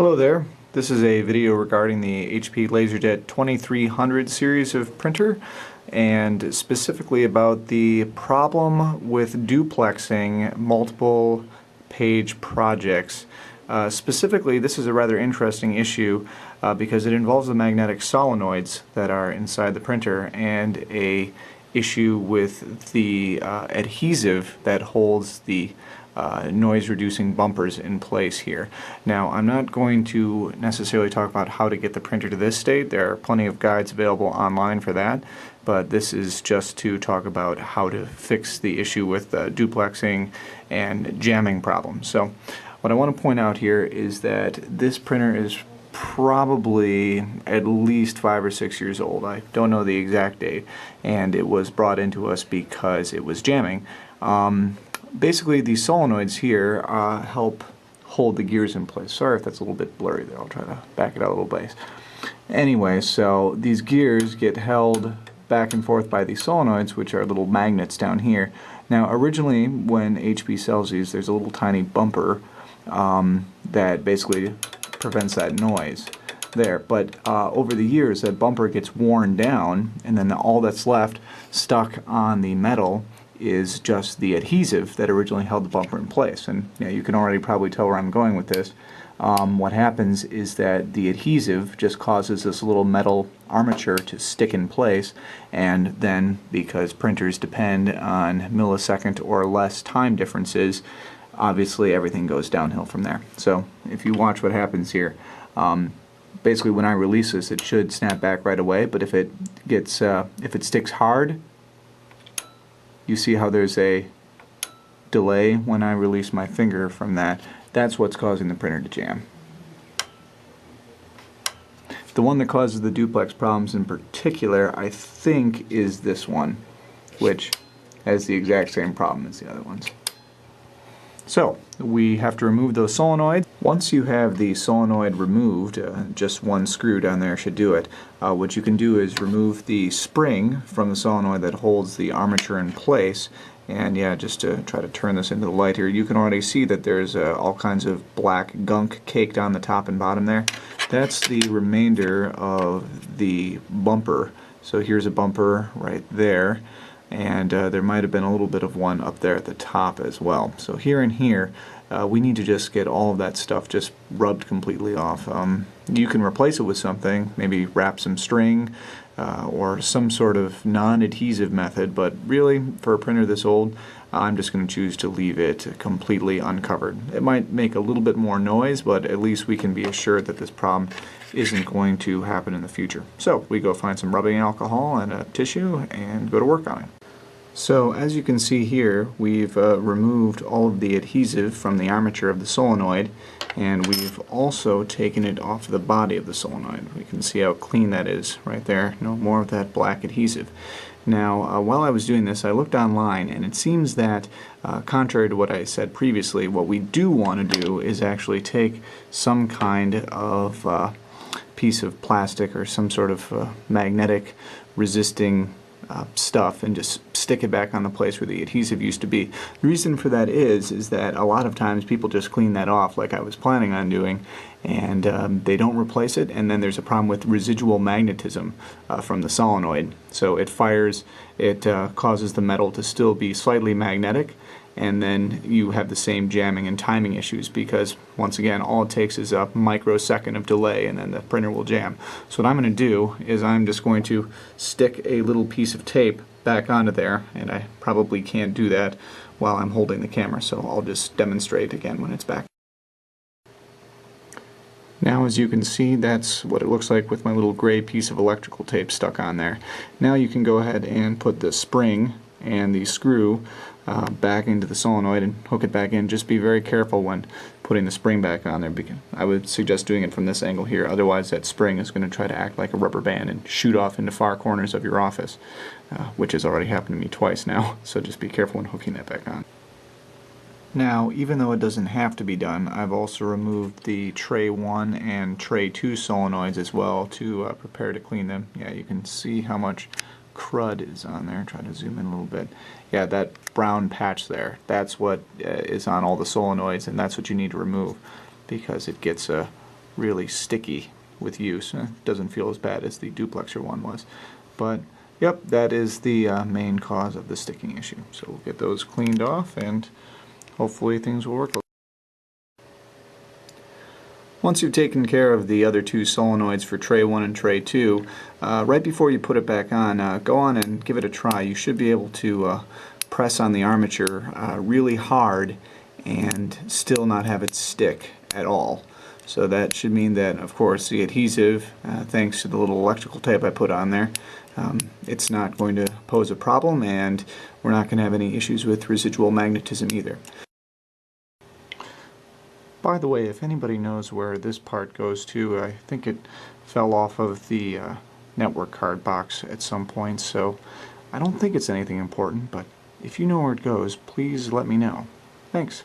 Hello there. This is a video regarding the HP LaserJet 2300 series of printer, and specifically about the problem with duplexing multiple page projects. Specifically, this is a rather interesting issue because it involves the magnetic solenoids that are inside the printer and a issue with the adhesive that holds the noise-reducing bumpers in place here. Now, I'm not going to necessarily talk about how to get the printer to this state. There are plenty of guides available online for that, but this is just to talk about how to fix the issue with duplexing and jamming problems. So, what I want to point out here is that this printer is probably at least 5 or 6 years old. I don't know the exact date, and it was brought into us because it was jamming. Basically, these solenoids here help hold the gears in place. Sorry if that's a little bit blurry there. I'll try to back it out a little bit. Anyway, so these gears get held back and forth by these solenoids, which are little magnets down here. Now, originally, when HP sells these, there's a little tiny bumper that basically prevents that noise there. But over the years, that bumper gets worn down, and then all that's left stuck on the metal is just the adhesive that originally held the bumper in place. And you can already probably tell where I'm going with this. What happens is that the adhesive just causes this little metal armature to stick in place, and then because printers depend on millisecond or less time differences, obviously everything goes downhill from there. So if you watch what happens here, basically when I release this, it should snap back right away, but if it sticks hard, you see how there's a delay when I release my finger from that. That's what's causing the printer to jam. The one that causes the duplex problems in particular, I think, is this one, which has the exact same problem as the other ones. So, we have to remove those solenoids. Once you have the solenoid removed, just one screw down there should do it. What you can do is remove the spring from the solenoid that holds the armature in place. And yeah, just to try to turn this into the light here, you can already see that there's all kinds of black gunk caked on the top and bottom there. That's the remainder of the bumper. So here's a bumper right there. And there might have been a little bit of one up there at the top as well. So here and here, we need to just get all of that stuff just rubbed completely off. You can replace it with something, maybe wrap some string or some sort of non-adhesive method, but really, for a printer this old, I'm just going to choose to leave it completely uncovered. It might make a little bit more noise, but at least we can be assured that this problem isn't going to happen in the future. So we go find some rubbing alcohol and a tissue and go to work on it. So as you can see here, we've removed all of the adhesive from the armature of the solenoid, and we've also taken it off the body of the solenoid. We can see how clean that is right there. No more of that black adhesive. Now, while I was doing this, I looked online, and it seems that, contrary to what I said previously, what we do want to do is actually take some kind of piece of plastic or some sort of magnetic resisting stuff and just stick it back on the place where the adhesive used to be. The reason for that is that a lot of times people just clean that off like I was planning on doing, and they don't replace it, and then there's a problem with residual magnetism from the solenoid. So it fires, it causes the metal to still be slightly magnetic, and then you have the same jamming and timing issues because, once again, all it takes is a microsecond of delay and then the printer will jam. So what I'm going to do is I'm just going to stick a little piece of tape back onto there, and I probably can't do that while I'm holding the camera, so I'll just demonstrate again when it's back. Now, as you can see, that's what it looks like with my little gray piece of electrical tape stuck on there. Now you can go ahead and put the spring and the screw back into the solenoid and hook it back in. Just be very careful when putting the spring back on there, because I would suggest doing it from this angle here, otherwise that spring is going to try to act like a rubber band and shoot off into far corners of your office, which has already happened to me twice now, so just be careful when hooking that back on. Now, even though it doesn't have to be done, I've also removed the tray 1 and tray 2 solenoids as well to prepare to clean them. Yeah, you can see how much crud is on there. Try to zoom in a little bit. Yeah, that brown patch there, that's what is on all the solenoids, and that's what you need to remove because it gets really sticky with use. It doesn't feel as bad as the duplexer one was. But yep, that is the main cause of the sticking issue. So we'll get those cleaned off and hopefully things will work. Once you've taken care of the other two solenoids for tray 1 and tray 2, right before you put it back on, go on and give it a try. You should be able to press on the armature really hard and still not have it stick at all. So that should mean that, of course, the adhesive, thanks to the little electrical tape I put on there, it's not going to pose a problem, and we're not going to have any issues with residual magnetism either. By the way, if anybody knows where this part goes to, I think it fell off of the network card box at some point, so I don't think it's anything important, but if you know where it goes, please let me know. Thanks.